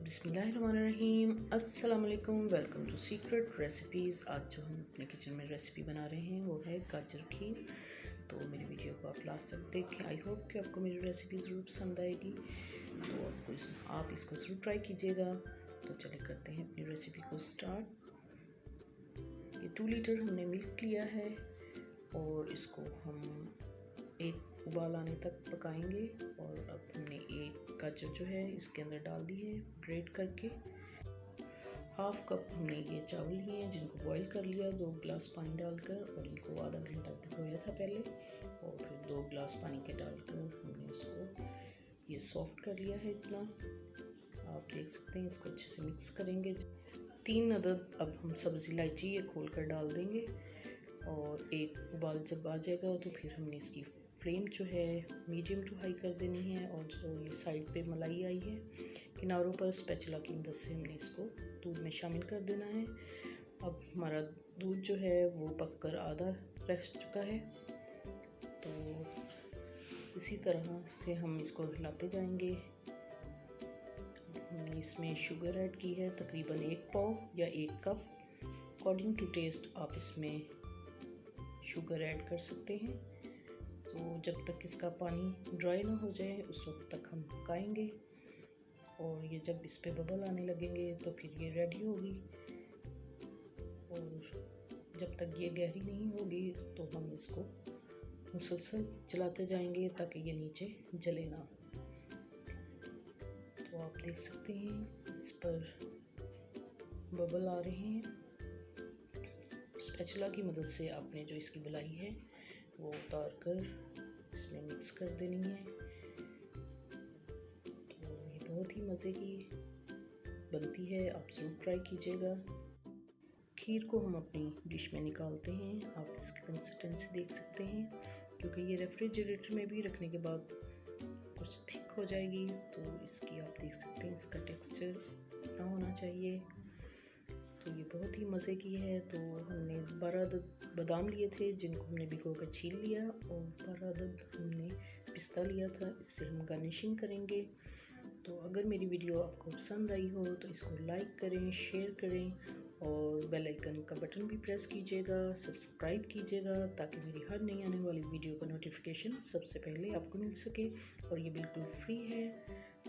बिस्मिल्लाहिर्रहमानिर्रहीम, अस्सलाम वालेकुम। Welcome to secret recipes. आज जो हम अपने किचन में रेसिपी बना रहे हैं वो है गाजर खीर। तो मेरी वीडियो को आप लास्ट तक देखें। आई होप कि आपको मेरी रेसिपी ज़रूर पसंद आएगी, तो आप इसको ज़रूर ट्राई कीजिएगा। तो चलिए करते हैं अपनी रेसिपी को स्टार्ट। ये 2 लीटर हमने मिल्क लिया है और इसको हम एक उबाल आने तक पकाएंगे। और अब हमने एक गाजर जो है इसके अंदर डाल दी है ग्रेट करके। हाफ कप हमने ये चावल लिए हैं जिनको बॉईल कर लिया 2 गिलास पानी डालकर, और इनको आधा घंटा भिगोया था पहले, और फिर 2 गिलास पानी के डालकर हमने इसको ये सॉफ्ट कर लिया है। इतना आप देख सकते हैं। इसको अच्छे से मिक्स करेंगे। 3 अदद अब हम सब्ज़ी इलायची ये खोल कर डाल देंगे, और एक उबाल जब आ जाएगा तो फिर हमने इसकी फ्लेम जो है मीडियम टू हाई कर देनी है। और जो ये साइड पे मलाई आई है किनारों पर स्पैचुला की मदद से हमने इसको दूध में शामिल कर देना है। अब हमारा दूध जो है वो पककर आधा रह चुका है, तो इसी तरह से हम इसको हिलाते जाएंगे। हमने इसमें शुगर ऐड की है तकरीबन 1 पाव या 1 कप। अकॉर्डिंग टू टेस्ट आप इसमें शुगर ऐड कर सकते हैं। तो जब तक इसका पानी ड्राई ना हो जाए उस वक्त तक हम पकाएंगे, और ये जब इस पे बबल आने लगेंगे तो फिर ये रेडी होगी। और जब तक ये गहरी नहीं होगी तो हम इसको मुसलसल चलाते जाएंगे ताकि ये नीचे जले ना। तो आप देख सकते हैं इस पर बबल आ रहे हैं। स्पैचुला की मदद से आपने जो इसकी बलाई है वो उतार कर इसमें मिक्स कर देनी है। तो ये बहुत ही मज़े की बनती है, आप ज़रूर ट्राई कीजिएगा। खीर को हम अपनी डिश में निकालते हैं। आप इसकी कंसिस्टेंसी देख सकते हैं, क्योंकि ये रेफ्रिजरेटर में भी रखने के बाद कुछ थिक हो जाएगी। तो इसकी आप देख सकते हैं इसका टेक्सचर इतना होना चाहिए। तो ये बहुत ही मज़े की है। तो हमने 12 अदद बादाम लिए थे जिनको हमने भिगो कर छील लिया, और 12 अदद हमने पिस्ता लिया था। इससे हम गार्निशिंग करेंगे। तो अगर मेरी वीडियो आपको पसंद आई हो तो इसको लाइक करें, शेयर करें, और बेल आइकन का बटन भी प्रेस कीजिएगा, सब्सक्राइब कीजिएगा, ताकि मेरी हर नई आने वाली वीडियो का नोटिफिकेशन सबसे पहले आपको मिल सके। और ये बिल्कुल फ्री है।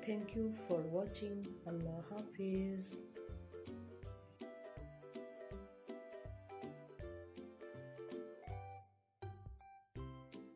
Thank you for watching. अल्लाह हाफिज़।